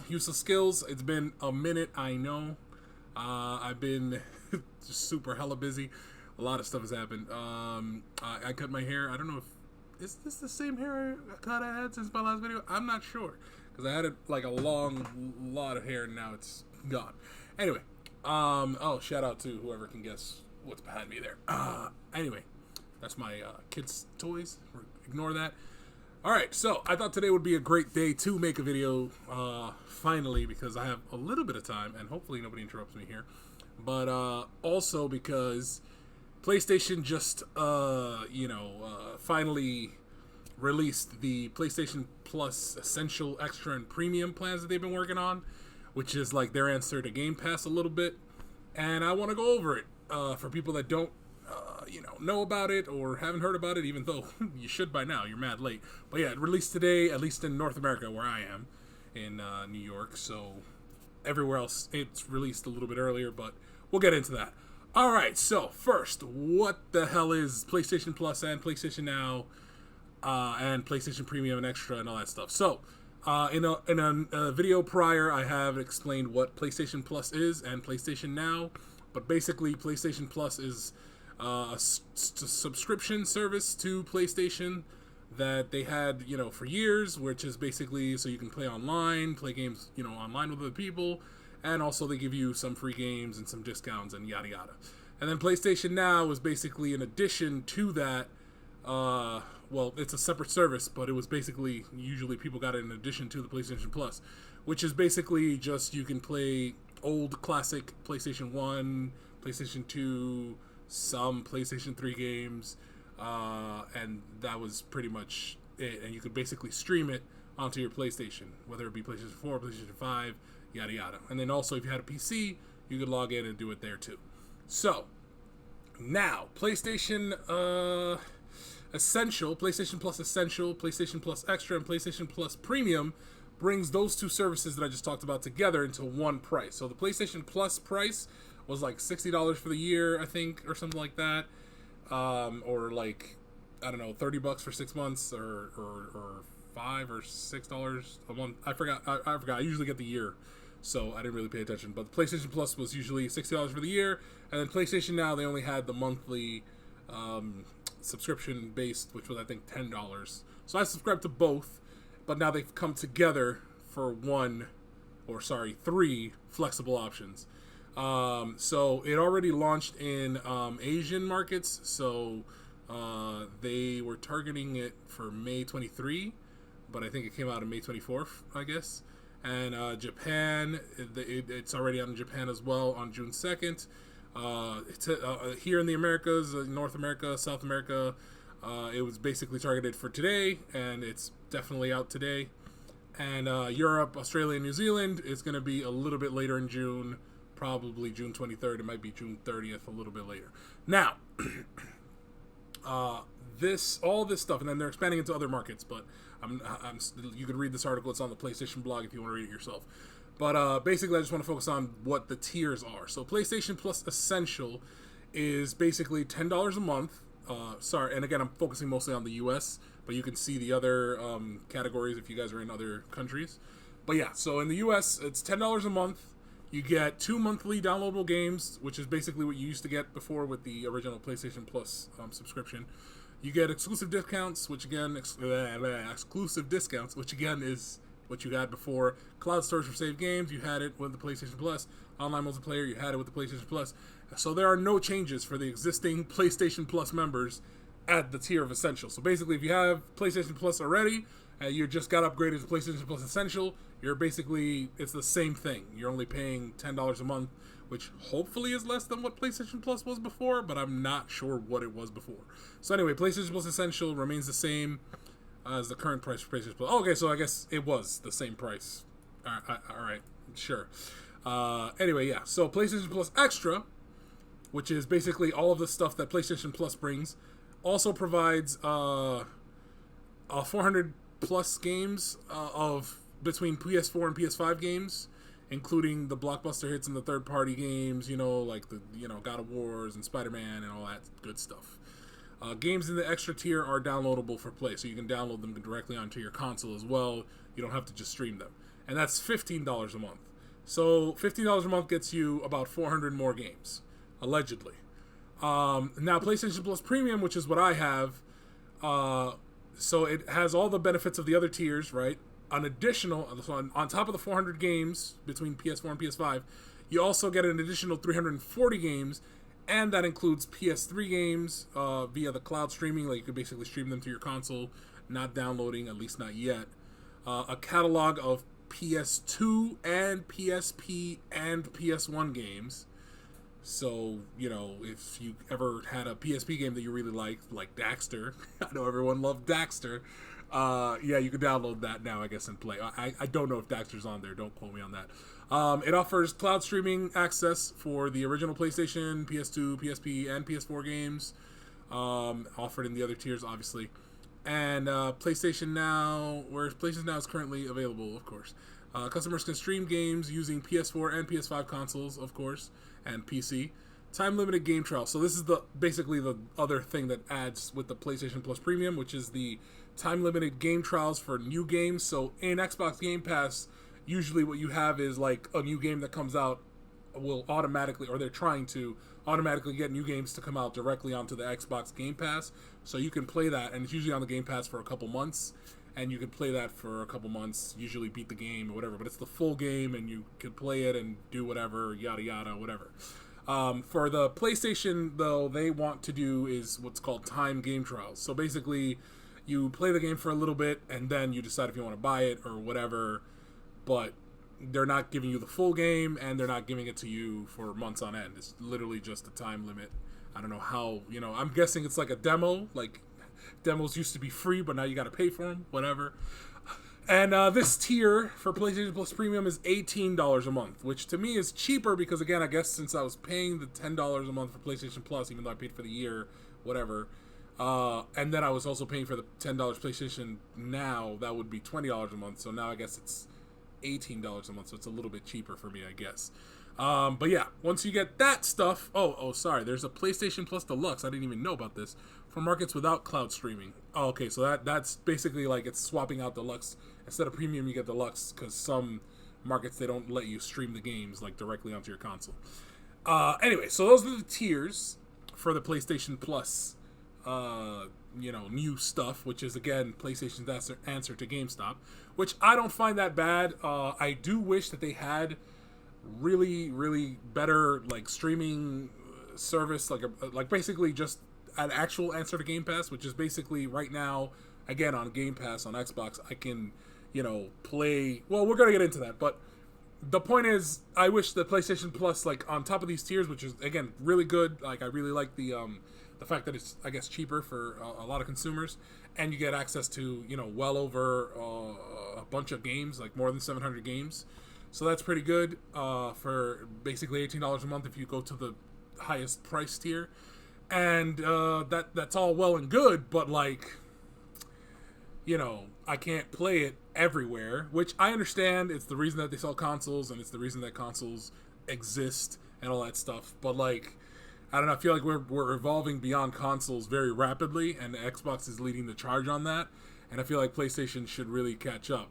Useless skills. It's been a minute, I know. I've been just super hella busy. A lot of stuff has happened. I cut my hair. I don't know if is this the same hair cut I had since my last video. I'm not sure because I had it like a long lot of hair and now it's gone. Anyway, oh, shout out to whoever can guess what's behind me there. Anyway, that's my kids' toys. Ignore that. Alright, so I thought today would be a great day to make a video, finally, because I have a little bit of time, and hopefully nobody interrupts me here, but also because PlayStation just, finally released the PlayStation Plus Essential, Extra, and Premium plans that they've been working on, which is like their answer to Game Pass a little bit, and I want to go over it for people that don't know about it or haven't heard about it, even though you should by now. You're mad late. But yeah, it released today, at least in North America, where I am, in New York. So everywhere else, it's released a little bit earlier, but we'll get into that. All right, so first, what the hell is PlayStation Plus and PlayStation Now and PlayStation Premium and Extra and all that stuff? So in a video prior, I have explained what PlayStation Plus is and PlayStation Now, but basically PlayStation Plus is a subscription service to PlayStation that they had, for years, which is basically so you can play online, play games, online with other people, and also they give you some free games and some discounts and yada yada. And then PlayStation Now is basically an addition to that. Well, it's a separate service, but it was basically, usually people got it in addition to the PlayStation Plus, which is basically just you can play old classic PlayStation 1, PlayStation 2, some PlayStation 3 games, and that was pretty much it. And you could basically stream it onto your PlayStation, whether it be PlayStation 4, PlayStation 5, yada yada. And then also, if you had a PC, you could log in and do it there too. So, now, PlayStation Essential, PlayStation Plus Essential, PlayStation Plus Extra, and PlayStation Plus Premium brings those two services that I just talked about together into one price. So the PlayStation Plus price was like $60 for the year, I think, or something like that, or like, I don't know, $30 for 6 months, or $5 or $6 a month. I forgot. I usually get the year, so I didn't really pay attention. But the PlayStation Plus was usually $60 for the year, and then PlayStation Now, they only had the monthly subscription based, which was I think $10. So I subscribed to both, but now they've come together for three flexible options. So it already launched in Asian markets, so they were targeting it for May 23, but I think it came out on May 24th, I guess. And Japan, it's already out in Japan as well on June 2nd. Here in the Americas, North America, South America, it was basically targeted for today, and it's definitely out today. And Europe, Australia, and New Zealand is going to be a little bit later in June, probably June 23rd. It might be June 30th, a little bit later. Now, all this stuff, and then they're expanding into other markets. But you could read this article. It's on the PlayStation blog if you want to read it yourself. But basically, I just want to focus on what the tiers are. So PlayStation Plus Essential is basically $10 a month. And again, I'm focusing mostly on the U.S., but you can see the other categories if you guys are in other countries. But yeah, so in the U.S., it's $10 a month. You get 2 monthly downloadable games, which is basically what you used to get before with the original PlayStation Plus subscription. You get exclusive discounts, which again is what you had before. Cloud storage for saved games, you had it with the PlayStation Plus. Online multiplayer, you had it with the PlayStation Plus. So there are no changes for the existing PlayStation Plus members at the tier of Essential. So basically, if you have PlayStation Plus already, and you just got upgraded to PlayStation Plus Essential, it's the same thing. You're only paying $10 a month, which hopefully is less than what PlayStation Plus was before, but I'm not sure what it was before. So anyway, PlayStation Plus Essential remains the same as the current price for PlayStation Plus. Okay, so I guess it was the same price. All right, sure. Anyway, yeah. So PlayStation Plus Extra, which is basically all of the stuff that PlayStation Plus brings, also provides 400 plus games of between PS4 and PS5 games, including the blockbuster hits and the third-party games, like the God of Wars and Spider-Man and all that good stuff. Games in the extra tier are downloadable for play, so you can download them directly onto your console as well. You don't have to just stream them. and that's $15 a month. So $15 a month gets you about 400 more games, allegedly. Now PlayStation Plus Premium, which is what I have, so it has all the benefits of the other tiers, right? An additional, so on top of the 400 games between PS4 and PS5, you also get an additional 340 games, and that includes PS3 games via the cloud streaming. Like, you could basically stream them to your console, not downloading, at least not yet. A catalog of PS2 and PSP and PS1 games. So, you know, if you ever had a PSP game that you really liked, like Daxter, I know everyone loved Daxter, yeah, you can download that now, I guess, and play. I don't know if Daxter's on there, don't quote me on that. It offers cloud streaming access for the original PlayStation, PS2, PSP, and PS4 games, offered in the other tiers, obviously. And PlayStation Now, where PlayStation Now is currently available, of course. Customers can stream games using PS4 and PS5 consoles, of course, and PC. Time-limited game trial. So this is basically the other thing that adds with the PlayStation Plus Premium, which is the time-limited game trials for new games. So in Xbox Game Pass, usually what you have is like a new game that comes out will automatically, or they're trying to automatically get new games to come out directly onto the Xbox Game Pass. So you can play that, and it's usually on the Game Pass for a couple months. And you can play that for a couple months, usually beat the game or whatever. But it's the full game, and you can play it and do whatever, yada yada, whatever. For the PlayStation, though, they want to do is what's called time game trials. So basically, you play the game for a little bit, and then you decide if you want to buy it or whatever. But they're not giving you the full game, and they're not giving it to you for months on end. It's literally just a time limit. I don't know how, you know, I'm guessing it's like a demo, like demos used to be free, but now you got to pay for them, whatever. And this tier for PlayStation Plus Premium is $18 a month, which to me is cheaper because, again, I guess since I was paying the $10 a month for PlayStation Plus, even though I paid for the year, whatever, and then I was also paying for the $10 PlayStation Now, that would be $20 a month. So now I guess it's $18 a month, so it's a little bit cheaper for me, I guess. But yeah, once you get that stuff, sorry, there's a PlayStation Plus Deluxe. I didn't even know about this for markets without cloud streaming. Oh, okay, so that's basically like it's swapping out Deluxe. Instead of Premium, you get Deluxe because some markets, they don't let you stream the games like directly onto your console. Anyway, so those are the tiers for the PlayStation Plus, new stuff, which is, again, PlayStation's answer to GameStop, which I don't find that bad. I do wish that they had really, really better, like, streaming service, like basically just an actual answer to Game Pass, which is basically right now, again, on Game Pass on Xbox, I can, play. Well, we're gonna get into that, but the point is, I wish the PlayStation Plus, like, on top of these tiers, which is, again, really good. Like, I really like the fact that it's, I guess, cheaper for a lot of consumers, and you get access to, well over a bunch of games, like more than 700 games. So that's pretty good for basically $18 a month if you go to the highest price tier. And that's all well and good, but, like, I can't play it everywhere, which I understand. It's the reason that they sell consoles, and it's the reason that consoles exist and all that stuff. But, like, I don't know, I feel like we're evolving beyond consoles very rapidly, and Xbox is leading the charge on that. And I feel like PlayStation should really catch up.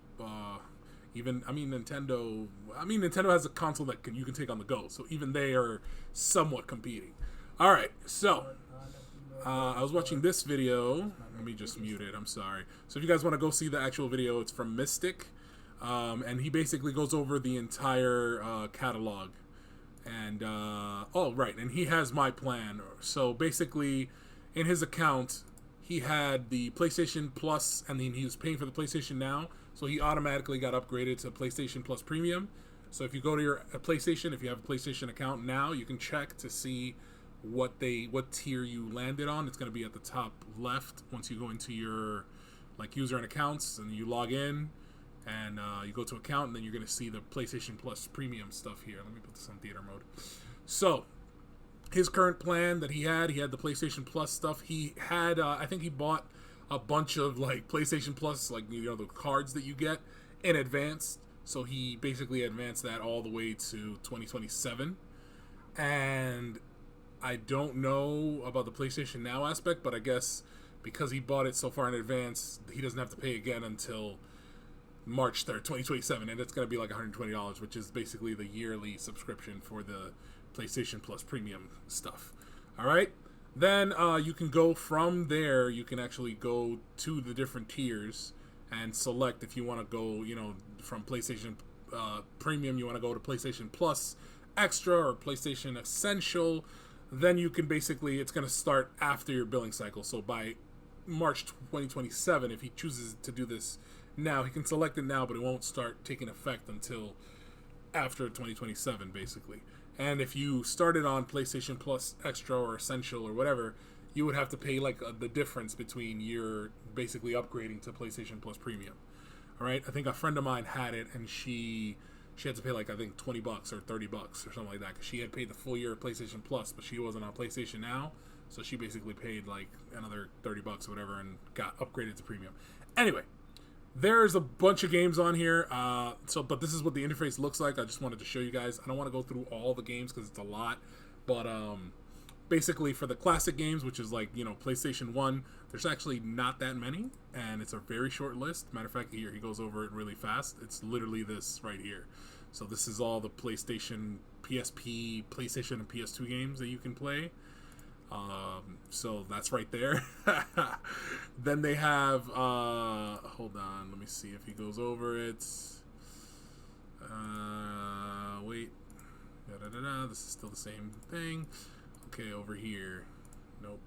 Nintendo has a console that you can take on the go, so even they are somewhat competing. All right, so I was watching this video. Let me just mute it. I'm sorry. So if you guys want to go see the actual video, it's from Mystic, and he basically goes over the entire catalog. And and he has my plan. So basically, in his account, he had the PlayStation Plus, and then he was paying for the PlayStation Now, so he automatically got upgraded to PlayStation Plus Premium. So if you go to your PlayStation, if you have a PlayStation account now, you can check to see what tier you landed on. It's going to be at the top left once you go into your user and accounts, and you log in, and you go to account, and then you're going to see the PlayStation Plus Premium stuff here. Let me put this on theater mode. So his current plan that he had the PlayStation Plus stuff. He had I think he bought a bunch of PlayStation Plus, the cards that you get in advance. So he basically advanced that all the way to 2027. And I don't know about the PlayStation Now aspect, but I guess because he bought it so far in advance, he doesn't have to pay again until March 3rd, 2027, and it's going to be like $120, which is basically the yearly subscription for the PlayStation Plus Premium stuff. All right? Then you can go from there, you can actually go to the different tiers and select if you want to go, from PlayStation Premium, you want to go to PlayStation Plus Extra or PlayStation Essential. Then you can basically, it's going to start after your billing cycle. So by March 2027, if he chooses to do this now, he can select it now, but it won't start taking effect until after 2027, basically. And if you started on PlayStation Plus Extra or Essential or whatever, you would have to pay like the difference between your basically upgrading to PlayStation Plus Premium. All right, I think a friend of mine had it, and she had to pay like I think $20 or $30 or something like that, because she had paid the full year of PlayStation Plus, but she wasn't on PlayStation Now, so she basically paid like another $30 or whatever and got upgraded to Premium. Anyway, there's a bunch of games on here, but this is what the interface looks like. I just wanted to show you guys. I don't want to go through all the games because it's a lot, but basically for the classic games, which is like, PlayStation 1, there's actually not that many, and it's a very short list. Matter of fact, here, he goes over it really fast. It's literally this right here. So this is all the PlayStation, PSP, PlayStation, and PS2 games that you can play. So that's right there. Then they have, hold on, let me see if he goes over it. Wait. This is still the same thing. Okay, over here. Nope.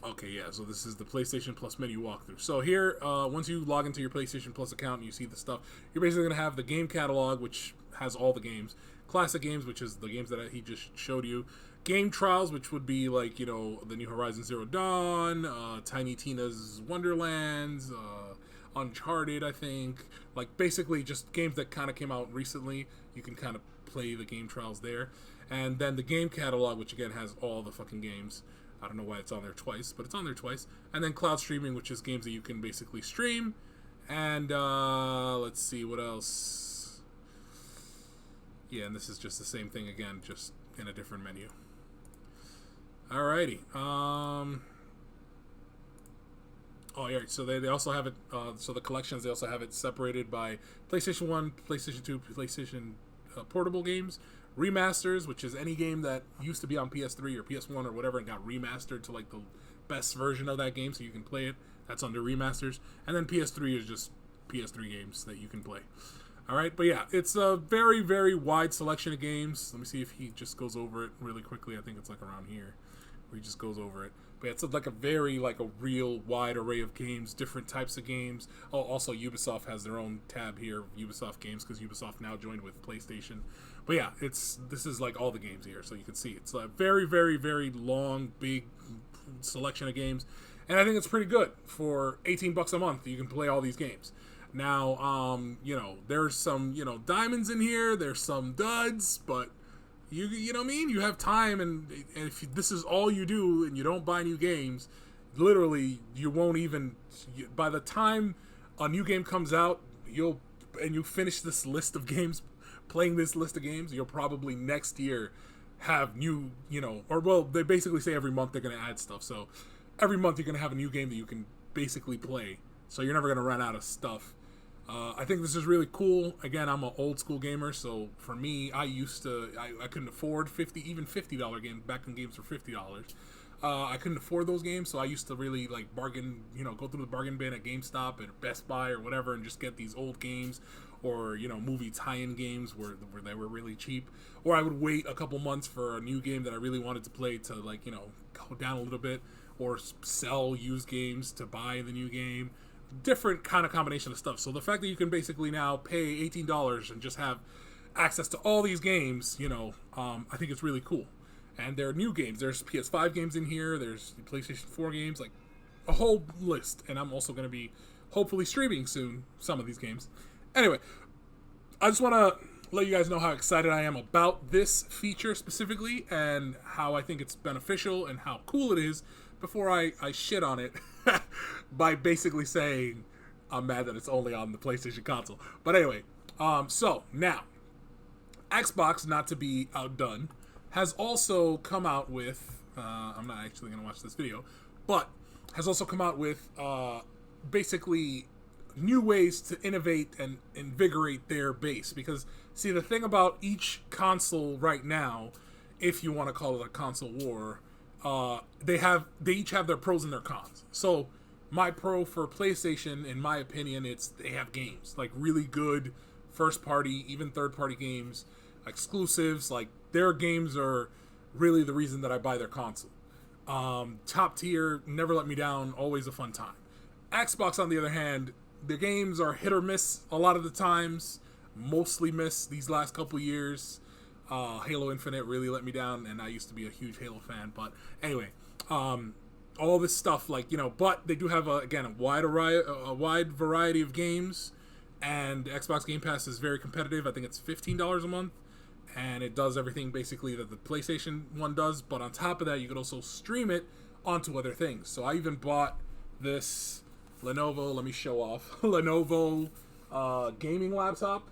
Okay, yeah, so this is the PlayStation Plus menu walkthrough. So here, once you log into your PlayStation Plus account and you see the stuff, you're basically going to have the game catalog, which has all the games. Classic games, which is the games that he just showed you. Game trials, which would be like, the new Horizon Zero Dawn, Tiny Tina's Wonderlands, Uncharted, I think. Like, basically just games that kind of came out recently. You can kind of play the game trials there. And then the game catalog, which again has all the fucking games. I don't know why it's on there twice, but it's on there twice. And then cloud streaming, which is games that you can basically stream. And let's see, what else? Yeah, and this is just the same thing again, just in a different menu. Alrighty. Oh, yeah, so they also have it, so the collections, they also have it separated by PlayStation 1, PlayStation 2, PlayStation portable games, remasters, which is any game that used to be on PS3 or PS1 or whatever and got remastered to like the best version of that game so you can play it. That's under remasters. And then PS3 is just PS3 games that you can play. All right, but yeah, it's a very, very wide selection of games. Let me see if he just goes over it really quickly. I think it's like around here where he just goes over it. But yeah, it's like a real wide array of games, different types of games. Oh, also Ubisoft has their own tab here, Ubisoft games, because Ubisoft now joined with PlayStation. But yeah, this is like all the games here, so you can see it's a very, very, very long, big selection of games, and I think it's pretty good for $18 a month. You can play all these games. Now, there's some, diamonds in here. There's some duds, but you know what I mean? You have time, and if this is all you do and you don't buy new games, literally, you won't even, by the time a new game comes out, you finish this list of games, playing this list of games, you'll probably next year have new, they basically say every month they're going to add stuff. So every month you're going to have a new game that you can basically play. So you're never going to run out of stuff. I think this is really cool. Again, I'm an old school gamer, so for me, I couldn't afford $50 games back when games were $50. I couldn't afford those games, so I used to really like bargain, go through the bargain bin at GameStop or Best Buy or whatever, and just get these old games, or movie tie-in games where they were really cheap. Or I would wait a couple months for a new game that I really wanted to play to go down a little bit, or sell used games to buy the new game. Different kind of combination of stuff. So the fact that you can basically now pay $18 and just have access to all these games, I think it's really cool. And there are new games. There's PS5 games in here. There's PlayStation 4 games, like a whole list. And I'm also going to be hopefully streaming soon some of these games. Anyway, I just want to let you guys know how excited I am about this feature specifically, and how I think it's beneficial and how cool it is, before I shit on it by basically saying I'm mad that it's only on the PlayStation console. But anyway, so now, Xbox, not to be outdone, has also come out with, I'm not actually going to watch this video, but has also come out with basically new ways to innovate and invigorate their base. Because, see, the thing about each console right now, if you want to call it a console war, they each have their pros and their cons. So my pro for PlayStation, in my opinion, it's they have games, like really good first party, even third party games, exclusives. Like their games are really the reason that I buy their console. Top tier, never let me down, always a fun time. Xbox, on the other hand, the games are hit or miss a lot of the times, mostly miss these last couple years. Halo Infinite really let me down, and I used to be a huge Halo fan. But anyway, all this stuff, like, you know, but they do have a wide variety of games, and Xbox Game Pass is very competitive. I think it's $15 a month, and it does everything basically that the PlayStation one does. But on top of that, you can also stream it onto other things. So I even bought this Lenovo, let me show off, Lenovo gaming laptop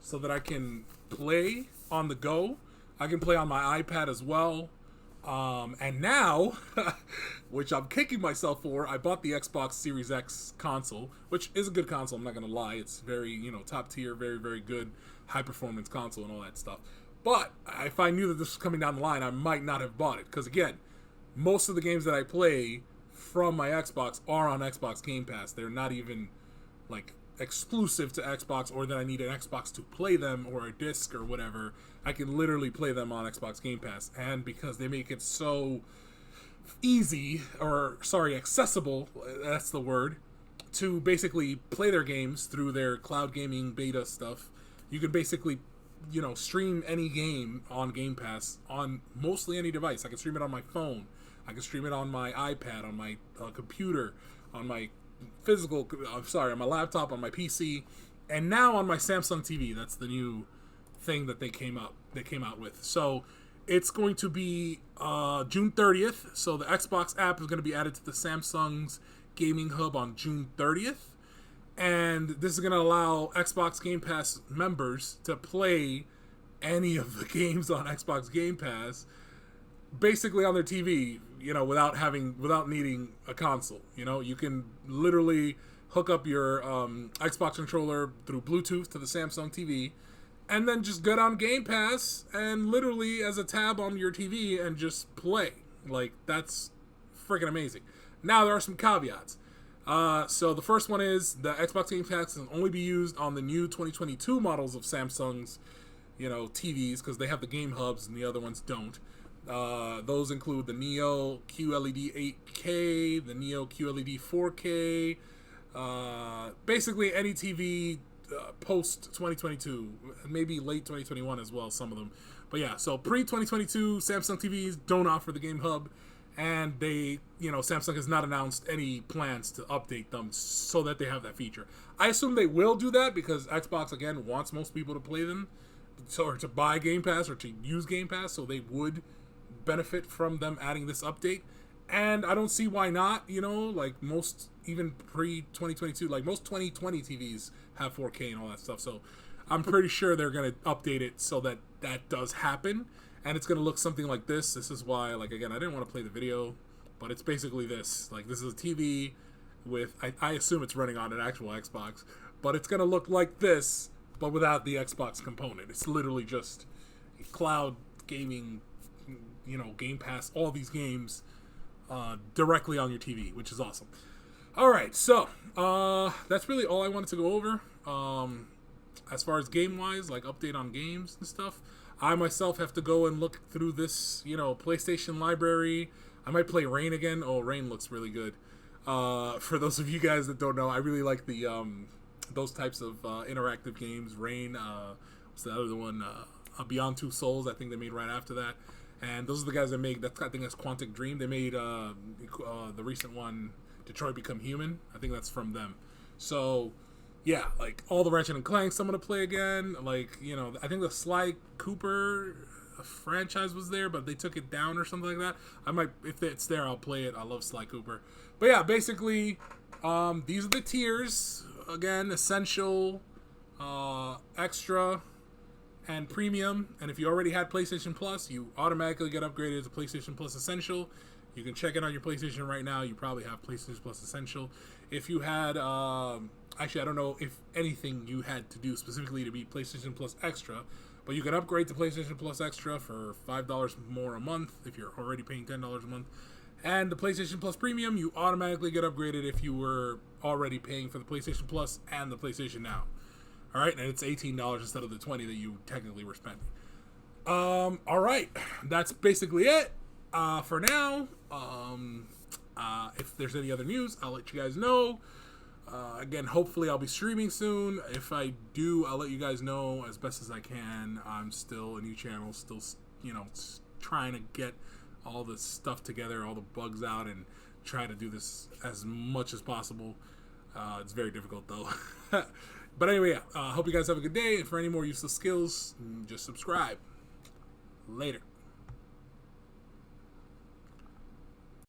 so that I can play on the go. I can play on my iPad as well. And now, which I'm kicking myself for, I bought the Xbox Series X console, which is a good console, I'm not going to lie. It's very, you know, top tier, very, very good, high performance console and all that stuff. But if I knew that this was coming down the line, I might not have bought it. Because again, most of the games that I play from my Xbox are on Xbox Game Pass. They're not even like exclusive to Xbox, or that I need an Xbox to play them or a disc or whatever. I can literally play them on Xbox Game Pass. And because they make it so easy, or sorry, accessible, that's the word, to basically play their games through their cloud gaming beta stuff, you can basically, you know, stream any game on Game Pass on mostly any device. I can stream it on my phone, I can stream it on my iPad, on my computer, on my on my laptop, on my PC, and now on my Samsung TV. That's the new thing that they came out with. So it's going to be June 30th. So the Xbox app is going to be added to the Samsung's gaming hub on June 30th. And this is going to allow Xbox Game Pass members to play any of the games on Xbox Game Pass basically on their TV, you know, without needing a console. You know, you can literally hook up your Xbox controller through Bluetooth to the Samsung TV, and then just get on Game Pass and literally as a tab on your TV and just play. Like, that's freaking amazing. Now, there are some caveats. So the first one is the Xbox Game Pass can only be used on the new 2022 models of Samsung's, you know, TVs, because they have the game hubs and the other ones don't. Those include the Neo QLED 8K, the Neo QLED 4K, basically any TV post 2022, maybe late 2021 as well, some of them. But yeah, so pre-2022 Samsung TVs don't offer the game hub, and they, you know, Samsung has not announced any plans to update them so that they have that feature. I assume they will do that because Xbox, again, wants most people to play them, or to buy Game Pass or to use Game Pass, so they would benefit from them adding this update. And I don't see why not. You know, like most, even pre-2022, like most 2020 TVs have 4K and all that stuff, so I'm pretty sure they're going to update it so that that does happen, and it's going to look something like this. This is why, like, again, I didn't want to play the video, but it's basically this. Like, this is a TV with, I assume it's running on an actual Xbox, but it's going to look like this, but without the Xbox component. It's literally just cloud gaming, you know, Game Pass, all these games directly on your TV, which is awesome. All right, so that's really all I wanted to go over. As far as game-wise, like update on games and stuff, I myself have to go and look through this, you know, PlayStation library. I might play Rain again. Oh, Rain looks really good. For those of you guys that don't know, I really like the those types of interactive games. Rain, what's the other one? Beyond Two Souls, I think they made right after that. And those are the guys that made, I think that's Quantic Dream. They made the recent one, Detroit Become Human. I think that's from them. So, yeah, like all the Ratchet and Clanks I'm going to play again. Like, you know, I think the Sly Cooper franchise was there, but they took it down or something like that. I might, if it's there, I'll play it. I love Sly Cooper. But yeah, basically, these are the tiers. Again, Essential, Extra, and Premium. And if you already had PlayStation Plus, you automatically get upgraded to PlayStation Plus Essential. You can check it on your PlayStation right now. You probably have PlayStation Plus Essential. If you had, actually, I don't know if anything you had to do specifically to be PlayStation Plus Extra, but you can upgrade to PlayStation Plus Extra for $5 more a month if you're already paying $10 a month. And the PlayStation Plus Premium, you automatically get upgraded if you were already paying for the PlayStation Plus and the PlayStation Now. All right, and it's $18 instead of the $20 that you technically were spending. All right, that's basically it for now. If there's any other news, I'll let you guys know. Again, hopefully I'll be streaming soon. If I do, I'll let you guys know as best as I can. I'm still a new channel, still, trying to get all the stuff together, all the bugs out, and try to do this as much as possible. It's very difficult, though. But anyway, hope you guys have a good day. And for any more useless skills, just subscribe. Later.